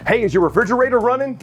Hey, is your refrigerator running?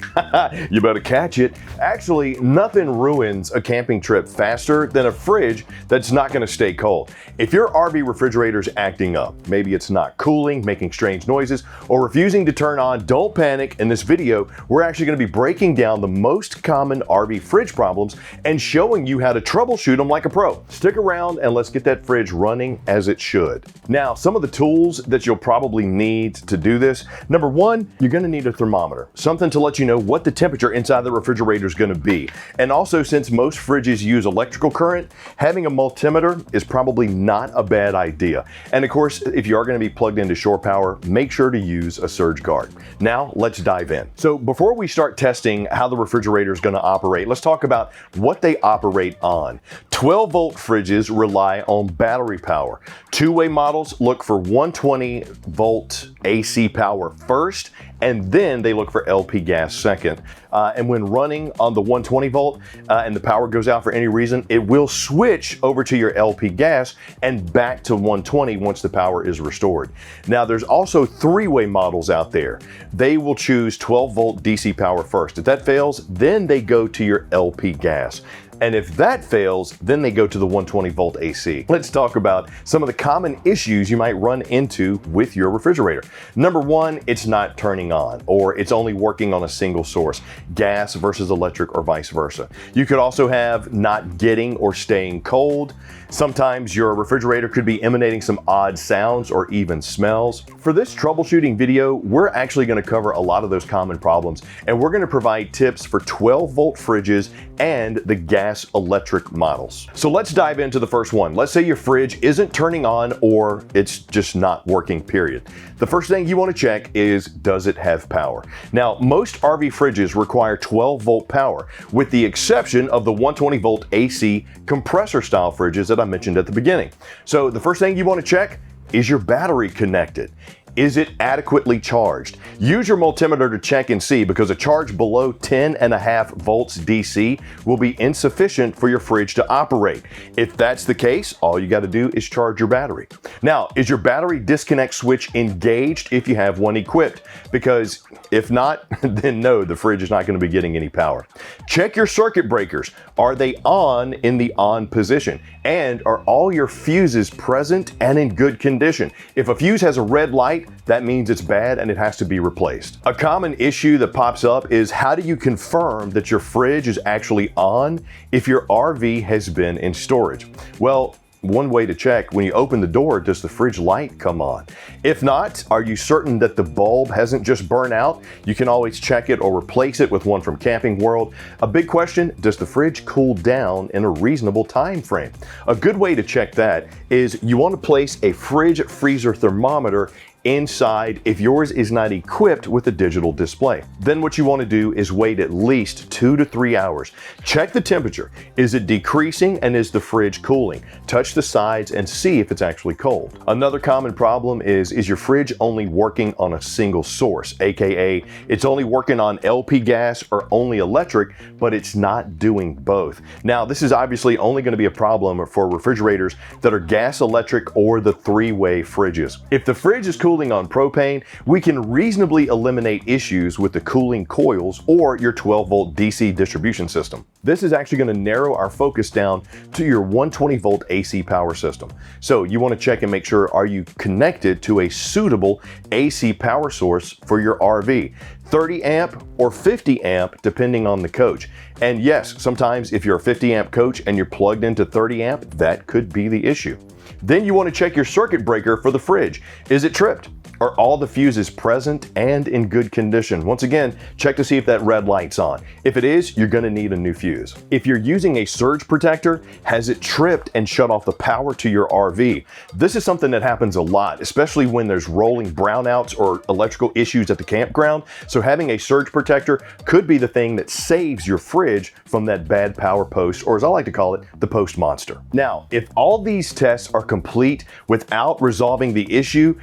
You better catch it. Actually, nothing ruins a camping trip faster than a fridge that's not going to stay cold. If your RV refrigerator's acting up, maybe it's not cooling, making strange noises, or refusing to turn on, don't panic. In this video, we're actually going to be breaking down the most common RV fridge problems and showing you how to troubleshoot them like a pro. Stick around and let's get that fridge running as it should. Now, some of the tools that you'll probably need to do this. Number one, you're going to need a thermometer, something to let you know what the temperature inside the refrigerator is going to be. And also, since most fridges use electrical current, having a multimeter is probably not a bad idea. And of course, if you are going to be plugged into shore power, make sure to use a surge guard. Now, let's dive in. So before we start testing how the refrigerator is going to operate, let's talk about what they operate on. 12-volt fridges rely on battery power. Two-way models look for 120-volt AC power first, and then they look for LP gas second. And when running on the 120 volt and the power goes out for any reason, it will switch over to your LP gas and back to 120 once the power is restored. Now, there's also three-way models out there. They will choose 12-volt DC power first. If that fails, then they go to your LP gas. And if that fails, then they go to the 120-volt AC. Let's talk about some of the common issues you might run into with your refrigerator. Number one, it's not turning on, or it's only working on a single source, gas versus electric or vice versa. You could also have not getting or staying cold. Sometimes your refrigerator could be emanating some odd sounds or even smells. For this troubleshooting video, we're actually going to cover a lot of those common problems, and we're going to provide tips for 12-volt fridges and the gas electric models. So let's dive into the first one. Let's say your fridge isn't turning on or it's just not working, period. The first thing you want to check is, does it have power? Now, most RV fridges require 12-volt power, with the exception of the 120-volt AC compressor style fridges that I mentioned at the beginning. So the first thing you want to check is your battery connected. Is it adequately charged? Use your multimeter to check and see, because a charge below 10.5 volts DC will be insufficient for your fridge to operate. If that's the case, all you got to do is charge your battery. Now, is your battery disconnect switch engaged if you have one equipped? Because if not, then no, the fridge is not going to be getting any power. Check your circuit breakers. Are they on in the on position? And are all your fuses present and in good condition? If a fuse has a red light, that means it's bad and it has to be replaced. A common issue that pops up is, how do you confirm that your fridge is actually on if your RV has been in storage? Well, one way to check: when you open the door, does the fridge light come on? If not, are you certain that the bulb hasn't just burned out? You can always check it or replace it with one from Camping World. A big question: does the fridge cool down in a reasonable time frame? A good way to check that is you want to place a fridge freezer thermometer inside if yours is not equipped with a digital display. Then what you want to do is wait at least 2 to 3 hours. Check the temperature. Is it decreasing, and is the fridge cooling? Touch the sides and see if it's actually cold. Another common problem is your fridge only working on a single source, aka it's only working on LP gas or only electric, but it's not doing both. Now, this is obviously only going to be a problem for refrigerators that are gas electric or the three-way fridges. If the fridge is cooling on propane, we can reasonably eliminate issues with the cooling coils or your 12-volt DC distribution system. This is actually going to narrow our focus down to your 120-volt AC power system. So you want to check and make sure, are you connected to a suitable AC power source for your RV? 30 amp or 50 amp depending on the coach. And yes, sometimes if you're a 50 amp coach and you're plugged into 30 amp, that could be the issue. Then you want to check your circuit breaker for the fridge. Is it tripped? Are all the fuses present and in good condition? Once again, check to see if that red light's on. If it is, you're going to need a new fuse. If you're using a surge protector, has it tripped and shut off the power to your RV? This is something that happens a lot, especially when there's rolling brownouts or electrical issues at the campground. So having a surge protector could be the thing that saves your fridge from that bad power post, or as I like to call it, the post monster. Now, if all these tests are complete without resolving the issue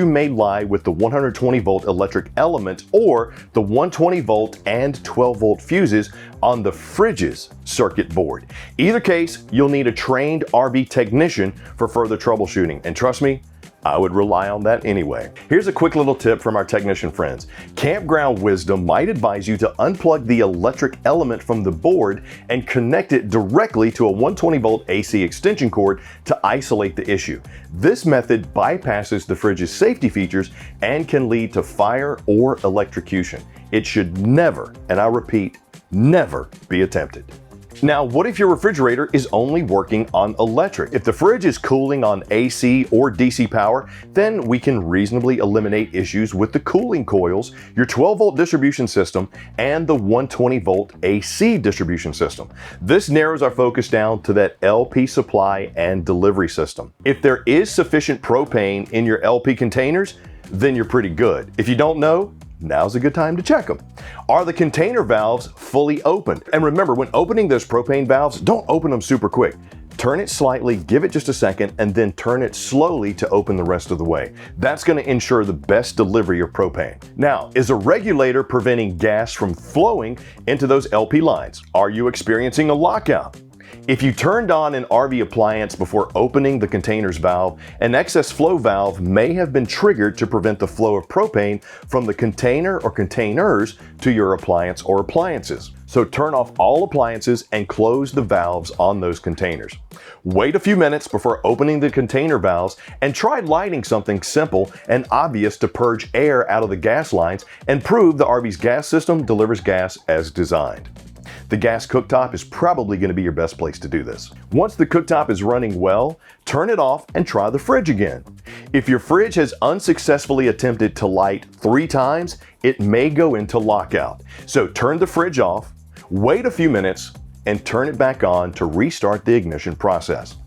may lie with the 120 volt electric element or the 120 volt and 12 volt fuses on the fridge's circuit board. Either case, you'll need a trained RV technician for further troubleshooting. And trust me, I would rely on that anyway. Here's a quick little tip from our technician friends. Campground wisdom might advise you to unplug the electric element from the board and connect it directly to a 120 volt AC extension cord to isolate the issue. This method bypasses the fridge's safety features and can lead to fire or electrocution. It should never, and I repeat, never be attempted. Now, what if your refrigerator is only working on electric? If the fridge is cooling on AC or DC power, then we can reasonably eliminate issues with the cooling coils, your 12 volt distribution system, and the 120 volt AC distribution system. This narrows our focus down to that LP supply and delivery system. If there is sufficient propane in your LP containers, then you're pretty good. If you don't know, now's a good time to check them. Are the container valves fully opened? And remember, when opening those propane valves, don't open them super quick. Turn it slightly, give it just a second, and then turn it slowly to open the rest of the way. That's going to ensure the best delivery of propane. Now, is a regulator preventing gas from flowing into those LP lines? Are you experiencing a lockout? If you turned on an RV appliance before opening the container's valve, an excess flow valve may have been triggered to prevent the flow of propane from the container or containers to your appliance or appliances. So turn off all appliances and close the valves on those containers. Wait a few minutes before opening the container valves and try lighting something simple and obvious to purge air out of the gas lines and prove the RV's gas system delivers gas as designed. The gas cooktop is probably going to be your best place to do this. Once the cooktop is running well, turn it off and try the fridge again. If your fridge has unsuccessfully attempted to light 3 times, it may go into lockout. So turn the fridge off, wait a few minutes, and turn it back on to restart the ignition process.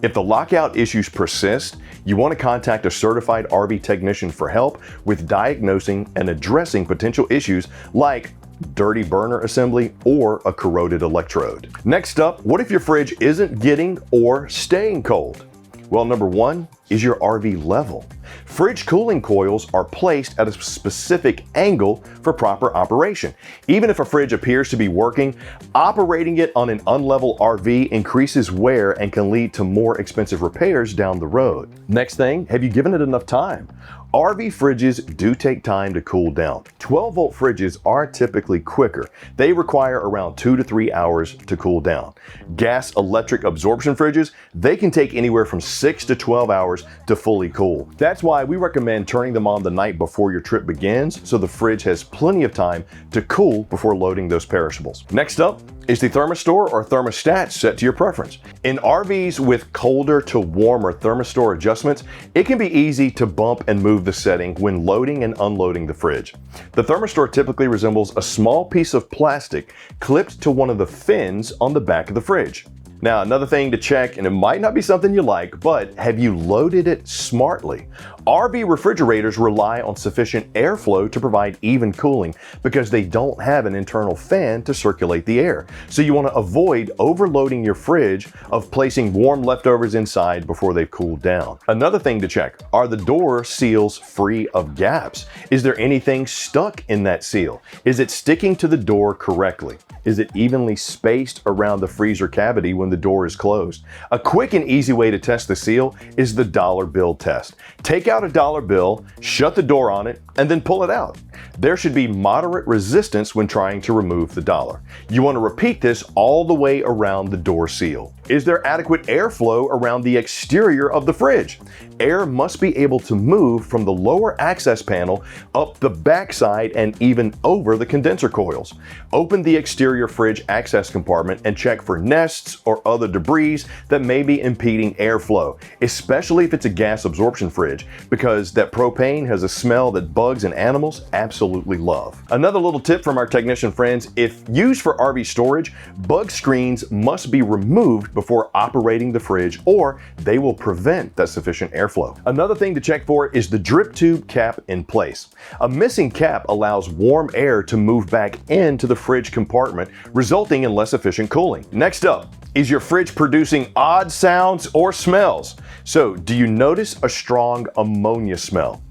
If the lockout issues persist, you want to contact a certified RV technician for help with diagnosing and addressing potential issues like dirty burner assembly or a corroded electrode. Next up, what if your fridge isn't getting or staying cold? Well, number 1 is your RV level. Fridge cooling coils are placed at a specific angle for proper operation. Even if a fridge appears to be working, operating it on an unlevel RV increases wear and can lead to more expensive repairs down the road. Next thing, have you given it enough time? RV fridges do take time to cool down. 12 volt fridges are typically quicker. They require around 2 to 3 hours to cool down. Gas electric absorption fridges, they can take anywhere from 6 to 12 hours to fully cool. That's why we recommend turning them on the night before your trip begins so the fridge has plenty of time to cool before loading those perishables. Next up is the thermistor or thermostat set to your preference. In RVs with colder to warmer thermistor adjustments, it can be easy to bump and move the setting when loading and unloading the fridge. The thermistor typically resembles a small piece of plastic clipped to one of the fins on the back of the fridge. Now, another thing to check, and it might not be something you like, but have you loaded it smartly? RV refrigerators rely on sufficient airflow to provide even cooling because they don't have an internal fan to circulate the air. So you want to avoid overloading your fridge of placing warm leftovers inside before they've cooled down. Another thing to check, are the door seals free of gaps? Is there anything stuck in that seal? Is it sticking to the door correctly? Is it evenly spaced around the freezer cavity when the door is closed? A quick and easy way to test the seal is the dollar bill test. Take out a dollar bill, shut the door on it, and then pull it out. There should be moderate resistance when trying to remove the dollar. You want to repeat this all the way around the door seal. Is there adequate airflow around the exterior of the fridge? Air must be able to move from the lower access panel up the backside and even over the condenser coils. Open the exterior fridge access compartment and check for nests or other debris that may be impeding airflow, especially if it's a gas absorption fridge, because that propane has a smell that bugs and animals absolutely love. Another little tip from our technician friends, if used for RV storage, bug screens must be removed before operating the fridge or they will prevent that sufficient airflow. Another thing to check for is the drip tube cap in place. A missing cap allows warm air to move back into the fridge compartment, resulting in less efficient cooling. Next up, is your fridge producing odd sounds or smells? So, do you notice a strong ammonia smell?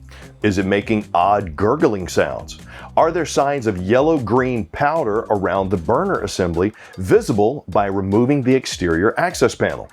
Is it making odd gurgling sounds? Are there signs of yellow-green powder around the burner assembly visible by removing the exterior access panel?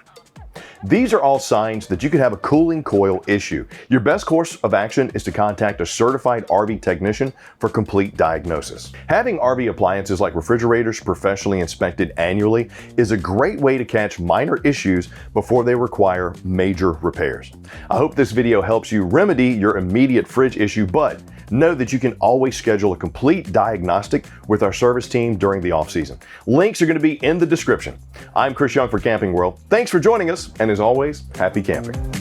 These are all signs that you could have a cooling coil issue. Your best course of action is to contact a certified RV technician for complete diagnosis. Having RV appliances like refrigerators professionally inspected annually is a great way to catch minor issues before they require major repairs. I hope this video helps you remedy your immediate fridge issue, but know that you can always schedule a complete diagnostic with our service team during the off-season. Links are going to be in the description. I'm Chris Young for Camping World. Thanks for joining us, and as always, happy camping.